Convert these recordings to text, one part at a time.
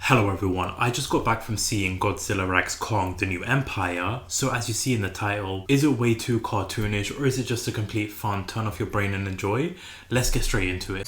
Hello everyone, I just got back from seeing Godzilla Vs Kong, The New Empire. So as you see in the title, is it way too cartoonish or is it just a complete fun, turn off your brain and enjoy? Let's get straight into it.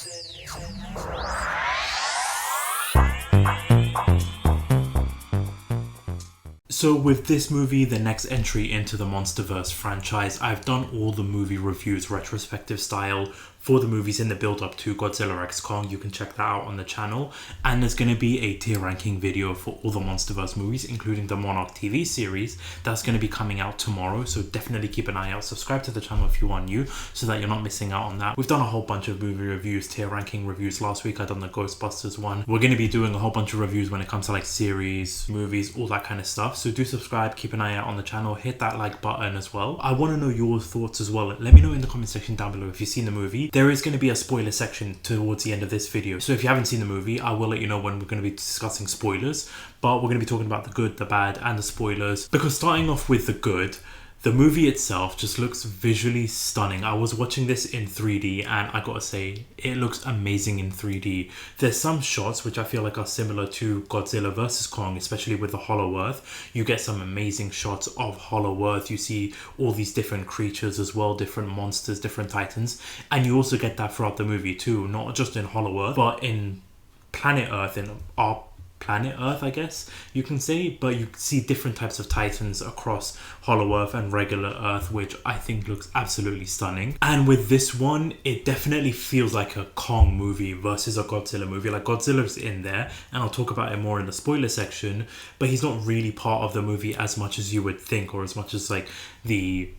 So with this movie, the next entry into the Monsterverse franchise, I've done all the movie reviews retrospective style for the movies in the build-up to Godzilla Vs Kong. You can check that out on the channel. And there's going to be a tier ranking video for all the Monsterverse movies, including the Monarch TV series. That's going to be coming out tomorrow, so definitely keep an eye out. Subscribe to the channel if you are new, so that you're not missing out on that. We've done a whole bunch of movie reviews, tier ranking reviews. Last week I done the Ghostbusters one. We're going to be doing a whole bunch of reviews when it comes to like series, movies, all that kind of stuff. So do subscribe, keep an eye out on the channel, hit that like button as well. I want to know your thoughts as well. Let me know in the comment section down below if you've seen the movie. There is going to be a spoiler section towards the end of this video, so if you haven't seen the movie, I will let you know when we're going to be discussing spoilers, but we're going to be talking about the good, the bad, and the spoilers. Because starting off with the good, the movie itself just looks visually stunning. I was watching this in 3D and I gotta say, it looks amazing in 3D. There's some shots which I feel like are similar to Godzilla vs Kong, especially with the Hollow Earth. You get some amazing shots of Hollow Earth. You see all these different creatures as well, different monsters, different titans. And you also get that throughout the movie too, not just in Hollow Earth, but in Planet Earth, in our planet Earth, I guess you can say. But you see different types of titans across Hollow Earth and regular Earth, which I think looks absolutely stunning. And with this one, it definitely feels like a Kong movie versus a Godzilla movie. Like, Godzilla's in there and I'll talk about it more in the spoiler section, but he's not really part of the movie as much as you would think, or as much as like the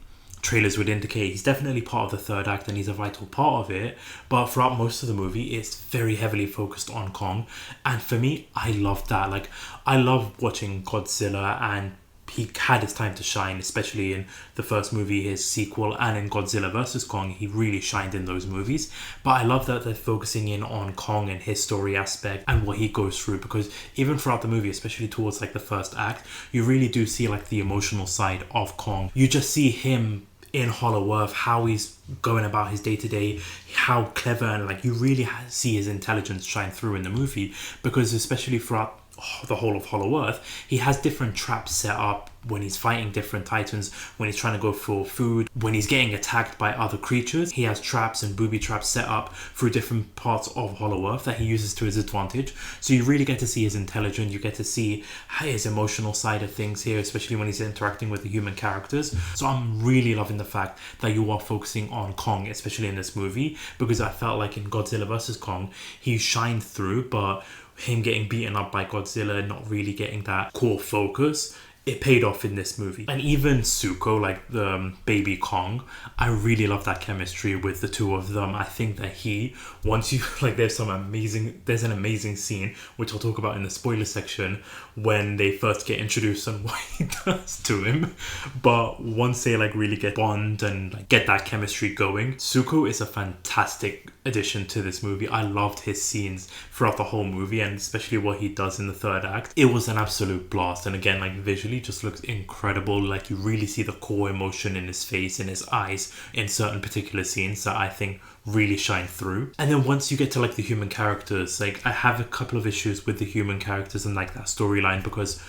trailers would indicate. He's definitely part of the third act and he's a vital part of it, but throughout most of the movie it's very heavily focused on Kong. And for me, I love that. Like, I love watching Godzilla, and he had his time to shine, especially in the first movie, his sequel, and in Godzilla vs Kong. He really shined in those movies. But I love that they're focusing in on Kong and his story aspect and what he goes through, because even throughout the movie, especially towards like the first act, you really do see like the emotional side of Kong. You just see him in Hollow Earth, how he's going about his day-to-day, how clever, and like you really see his intelligence shine through in the movie. Because especially throughout the whole of Hollow Earth, he has different traps set up when he's fighting different titans, when he's trying to go for food, when he's getting attacked by other creatures. He has traps and booby traps set up through different parts of Hollow Earth that he uses to his advantage. So you really get to see his intelligence, you get to see his emotional side of things here, especially when he's interacting with the human characters. So I'm really loving the fact that you are focusing on Kong, especially in this movie, because I felt like in Godzilla vs Kong, he shined through, but him getting beaten up by Godzilla, not really getting that core focus, it paid off in this movie. And even Zuko, like the baby Kong, I really love that chemistry with the two of them. I think that once you like, there's an amazing scene which I'll talk about in the spoiler section when they first get introduced and what he does to him. But once they like really get bond and like get that chemistry going, Zuko is a fantastic addition to this movie. I loved his scenes throughout the whole movie, and especially what he does in the third act. It was an absolute blast, and again, like visually just looks incredible. Like, you really see the core emotion in his face, in his eyes, in certain particular scenes that I think really shine through. And then once you get to like the human characters, like I have a couple of issues with the human characters and like that storyline, because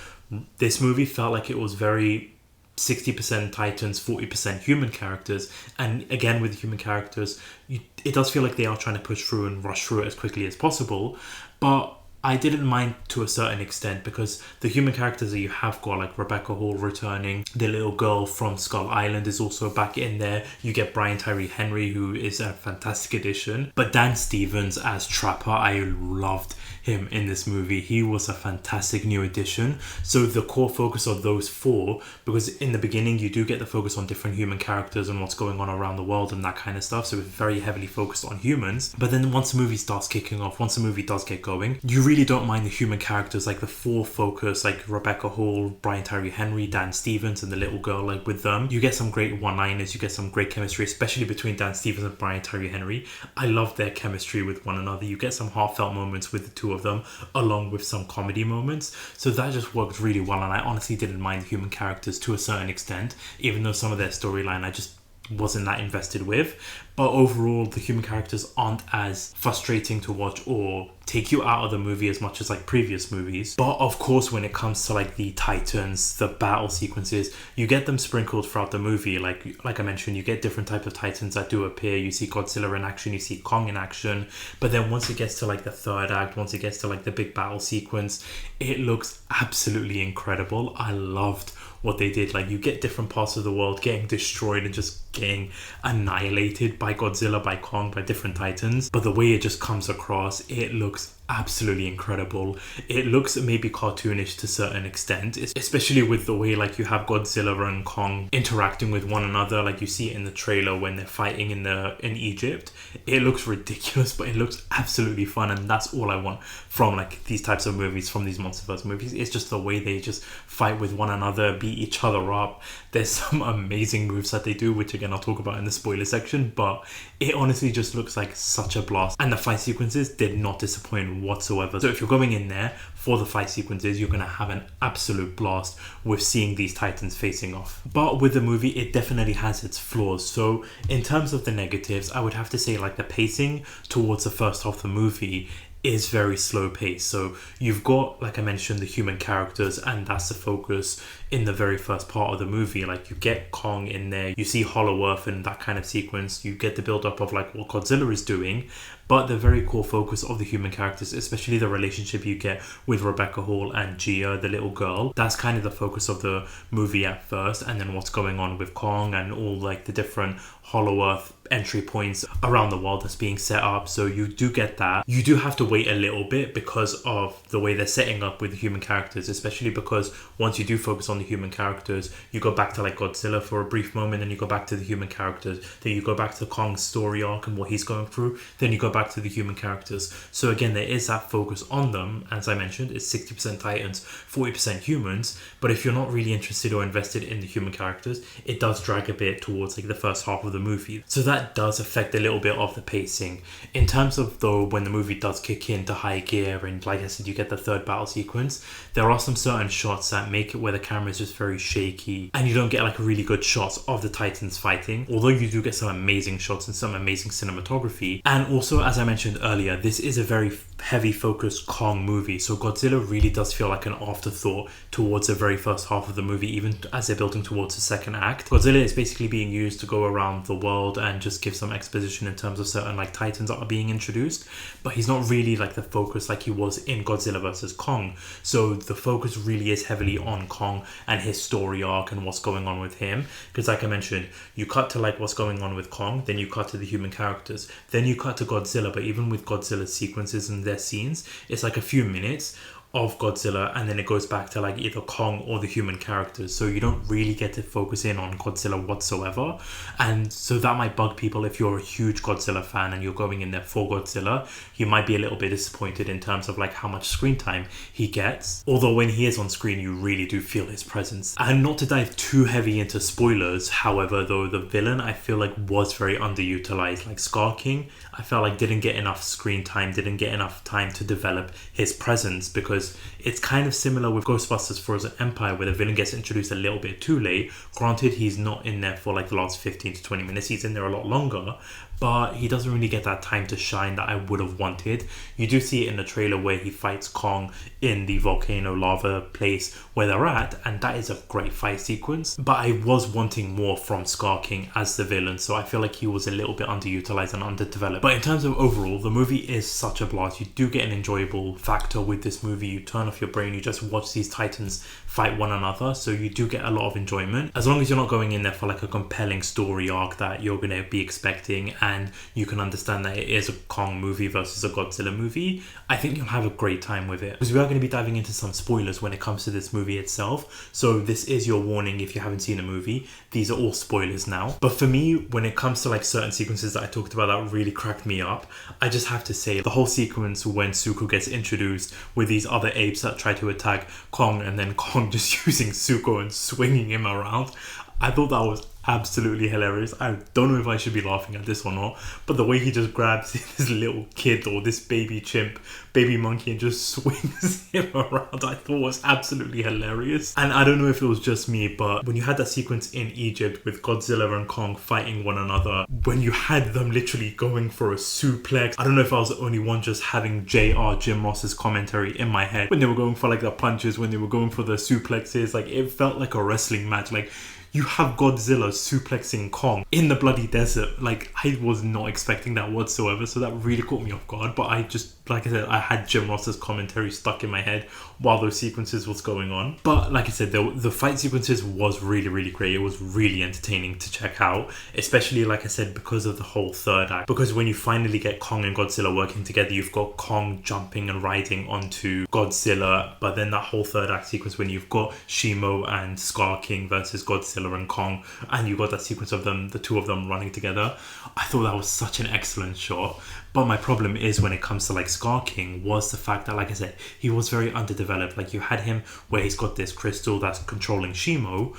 this movie felt like it was very 60% Titans, 40% human characters. And again, with human characters, it does feel like they are trying to push through and rush through it as quickly as possible. But I didn't mind to a certain extent, because the human characters that you have got, like Rebecca Hall returning, the little girl from Skull Island is also back in there. You get Brian Tyree Henry, who is a fantastic addition. But Dan Stevens as Trapper, I loved him in this movie. He was a fantastic new addition. So the core focus of those four, because in the beginning you do get the focus on different human characters and what's going on around the world and that kind of stuff, so it's very heavily focused on humans. But then once the movie starts kicking off, once the movie does get going, you really don't mind the human characters, like the four focus, like Rebecca Hall, Brian Tyree Henry, Dan Stevens, and the little girl. Like with them, you get some great one-liners, you get some great chemistry, especially between Dan Stevens and Brian Tyree Henry. I love their chemistry with one another. You get some heartfelt moments with the two of them, along with some comedy moments. So that just worked really well, and I honestly didn't mind the human characters to a certain extent, even though some of their storyline I just wasn't that invested with. but overall the human characters aren't as frustrating to watch or take you out of the movie as much as like previous movies. But of course, when it comes to like the titans, the battle sequences, you get them sprinkled throughout the movie. Like I mentioned, you get different types of titans that do appear. You see Godzilla in action, you see Kong in action, but then once it gets to like the third act, once it gets to like the big battle sequence, it looks absolutely incredible. I loved what they did. Like, you get different parts of the world getting destroyed and just getting annihilated by Godzilla, by Kong, by different titans, but the way it just comes across, it looks absolutely incredible. It looks maybe cartoonish to a certain extent, especially with the way like you have Godzilla and Kong interacting with one another. Like, you see it in the trailer when they're fighting in Egypt. It looks ridiculous, but it looks absolutely fun, and that's all I want from like these types of movies, from these Monsterverse movies. It's just the way they just fight with one another, beat each other up. There's some amazing moves that they do, which again I'll talk about in the spoiler section, but it honestly just looks like such a blast, and the fight sequences did not disappoint whatsoever. So if you're going in there for the fight sequences, you're going to have an absolute blast with seeing these titans facing off. But with the movie, it definitely has its flaws. So in terms of the negatives, I would have to say like the pacing towards the first half of the movie is very slow paced. So you've got, like I mentioned, the human characters, and that's the focus in the very first part of the movie. Like, you get Kong in there, you see Hollow Earth and that kind of sequence, you get the build up of like what Godzilla is doing, but the very core focus of the human characters, especially the relationship you get with Rebecca Hall and Gia, the little girl, that's kind of the focus of the movie at first. And then what's going on with Kong and all like the different Hollow Earth entry points around the world that's being set up. So you do get that. You do have to wait a little bit because of the way they're setting up with the human characters, especially because once you do focus on the human characters, you go back to like Godzilla for a brief moment, then you go back to the human characters, then you go back to Kong's story arc and what he's going through, then you go back to the human characters. So again, there is that focus on them. As I mentioned, it's 60% titans, 40% humans, but if you're not really interested or invested in the human characters, it does drag a bit towards like the first half of the movie. So that does affect a little bit of the pacing. In terms of though, when the movie does kick into high gear and like I said, you get the third battle sequence, there are some certain shots that make it where the camera is just very shaky and you don't get like really good shots of the titans fighting, although you do get some amazing shots and some amazing cinematography. And also, as I mentioned earlier, this is a very heavy focused Kong movie, so Godzilla really does feel like an afterthought towards the very first half of the movie, even as they're building towards the second act. Godzilla is basically being used to go around the world and just give some exposition in terms of certain like titans that are being introduced, but he's not really like the focus like he was in Godzilla vs Kong. So the focus really is heavily on Kong and his story arc and what's going on with him, because like I mentioned, you cut to like what's going on with Kong, then you cut to the human characters, then you cut to Godzilla. But even with Godzilla's sequences and their scenes, it's like a few minutes of Godzilla and then it goes back to like either Kong or the human characters, so you don't really get to focus in on Godzilla whatsoever. And so that might bug people. If you're a huge Godzilla fan and you're going in there for Godzilla, you might be a little bit disappointed in terms of like how much screen time he gets, although when he is on screen you really do feel his presence. And not to dive too heavy into spoilers, however, though, the villain I feel like was very underutilized. Like Scar King, I felt like didn't get enough screen time, didn't get enough time to develop his presence, because it's kind of similar with Ghostbusters Frozen Empire, where the villain gets introduced a little bit too late. Granted, he's not in there for like the last 15 to 20 minutes, he's in there a lot longer, but he doesn't really get that time to shine that I would have wanted. You do see it in the trailer where he fights Kong in the volcano lava place where they're at, and that is a great fight sequence, but I was wanting more from Scar King as the villain, so I feel like he was a little bit underutilized and underdeveloped. But in terms of overall, the movie is such a blast. You do get an enjoyable factor with this movie. You turn off your brain, you just watch these titans fight one another, so you do get a lot of enjoyment, as long as you're not going in there for like a compelling story arc that you're going to be expecting, and you can understand that it is a Kong movie versus a Godzilla movie. I think you'll have a great time with it, because we are going to be diving into some spoilers when it comes to this movie itself. So this is your warning if you haven't seen the movie. These are all spoilers now. But for me, when it comes to like certain sequences that I talked about that really cracked me up, I just have to say the whole sequence when Zuko gets introduced with these other apes that try to attack Kong, and then Kong just using Zuko and swinging him around. I thought that was absolutely hilarious. I don't know if I should be laughing at this or not, but the way he just grabs this little kid or this baby chimp, baby monkey, and just swings him around, I thought was absolutely hilarious. And I don't know if it was just me, but when you had that sequence in Egypt with Godzilla and Kong fighting one another, when you had them literally going for a suplex, I don't know if I was the only one just having Jim Ross's commentary in my head when they were going for like the punches, when they were going for the suplexes. Like, it felt like a wrestling match. Like, you have Godzilla suplexing Kong in the bloody desert. Like, I was not expecting that whatsoever, so that really caught me off guard. But I just, like I said, I had Jim Ross's commentary stuck in my head while those sequences was going on. But like I said, the fight sequences was really, really great. It was really entertaining to check out, especially, like I said, because of the whole third act. Because when you finally get Kong and Godzilla working together, you've got Kong jumping and riding onto Godzilla, but then that whole third act sequence when you've got Shimo and Scar King versus Godzilla and Kong, and you got that sequence of them, the two of them running together, I thought that was such an excellent shot. But my problem is when it comes to like Scar King was the fact that, like I said, he was very underdeveloped. Like, you had him where he's got this crystal that's controlling Shimo.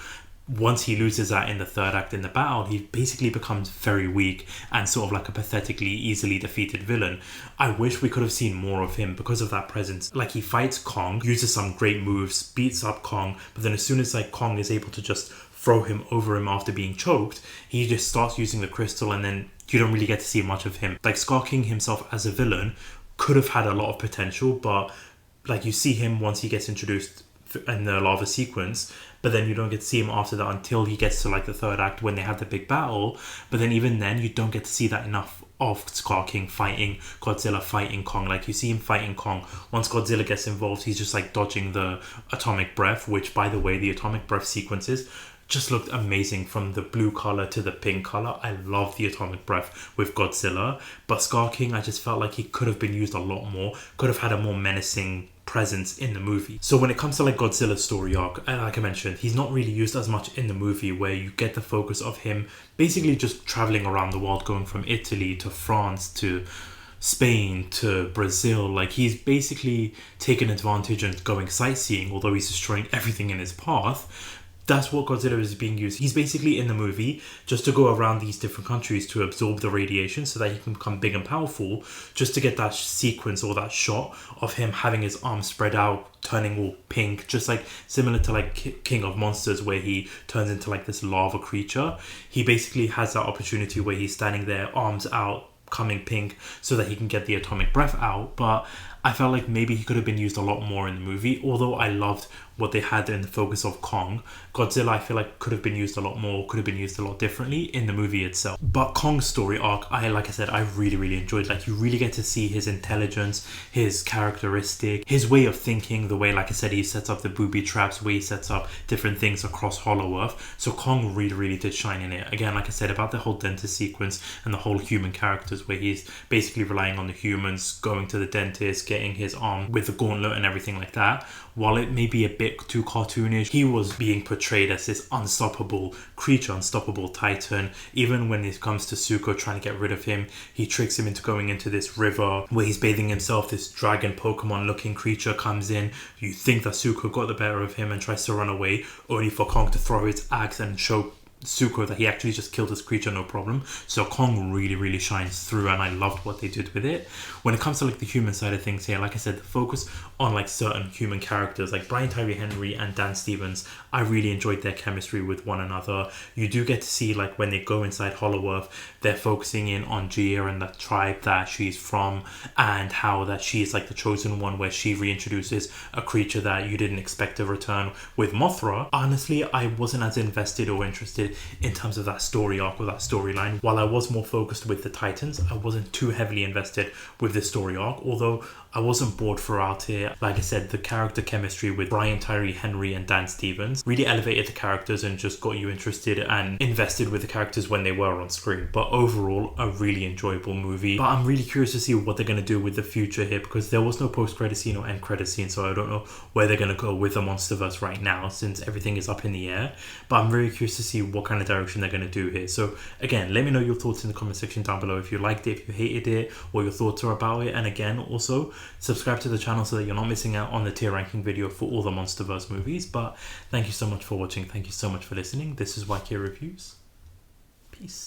Once he loses that in the third act in the battle, he basically becomes very weak and sort of like a pathetically easily defeated villain. I wish we could have seen more of him because of that presence. Like, he fights Kong, uses some great moves, beats up Kong, but then as soon as like Kong is able to just throw him over him after being choked, he just starts using the crystal, and then you don't really get to see much of him. Like, Scar King himself as a villain could have had a lot of potential, but like, you see him once he gets introduced in the lava sequence, but then you don't get to see him after that until he gets to like the third act when they have the big battle. But then even then you don't get to see that enough of Scar King fighting Godzilla, fighting Kong. Like, you see him fighting Kong. Once Godzilla gets involved, he's just like dodging the atomic breath, which, by the way, the atomic breath sequences just looked amazing, from the blue color to the pink color. I love the atomic breath with Godzilla, but Scar King, I just felt like he could have been used a lot more, could have had a more menacing presence in the movie. So when it comes to like Godzilla's story arc, like I mentioned, he's not really used as much in the movie, where you get the focus of him basically just traveling around the world, going from Italy to France to Spain to Brazil. Like, he's basically taken advantage and going sightseeing, although he's destroying everything in his path. That's what Godzilla is being used. He's basically in the movie just to go around these different countries to absorb the radiation so that he can become big and powerful, just to get that sequence or that shot of him having his arms spread out, turning all pink, just like similar to like King of Monsters, where he turns into like this lava creature. He basically has that opportunity where he's standing there, arms out, coming pink, so that he can get the atomic breath out. But I felt like maybe he could have been used a lot more in the movie, although I loved what they had in the focus of Kong. Godzilla, I feel like, could have been used a lot more, could have been used a lot differently in the movie itself. But Kong's story arc, like I said, I really, really enjoyed. Like, you really get to see his intelligence, his characteristic, his way of thinking, the way, like I said, he sets up the booby traps, where he sets up different things across Hollow Earth. So Kong really, really did shine in it. Again, like I said, about the whole dentist sequence and the whole human characters, where he's basically relying on the humans, going to the dentist, getting his arm with the gauntlet and everything like that. While it may be a bit too cartoonish, he was being portrayed as this unstoppable creature, unstoppable titan. Even when it comes to Zuko trying to get rid of him, he tricks him into going into this river where he's bathing himself. This dragon Pokemon looking creature comes in. You think that Zuko got the better of him and tries to run away, only for Kong to throw his axe and show Zuko that he actually just killed this creature, no problem. So Kong really, really shines through, and I loved what they did with it. When it comes to like the human side of things here, like I said, the focus on like certain human characters like Brian Tyree Henry and Dan Stevens, I really enjoyed their chemistry with one another. You do get to see like when they go inside Hollow Earth, they're focusing in on Gia and the tribe that she's from, and how that she's like the chosen one, where she reintroduces a creature that you didn't expect to return with Mothra. Honestly, I wasn't as invested or interested in terms of that story arc or that storyline. While I was more focused with the Titans, I wasn't too heavily invested with the story arc, although I wasn't bored throughout it. Like I said, the character chemistry with Brian Tyree Henry and Dan Stevens really elevated the characters and just got you interested and invested with the characters when they were on screen. But overall, a really enjoyable movie. But I'm really curious to see what they're going to do with the future here, because there was no post-credit scene or end-credit scene, so I don't know where they're going to go with the Monsterverse right now, since everything is up in the air. But I'm very curious to see what what kind of direction they're going to do here. So again, let me know your thoughts in the comment section down below, if you liked it, if you hated it, what your thoughts are about it. And again, also subscribe to the channel so that you're not missing out on the tier ranking video for all the Monsterverse movies. But thank you so much for watching. Thank you so much for listening. This is YK Reviews. Peace.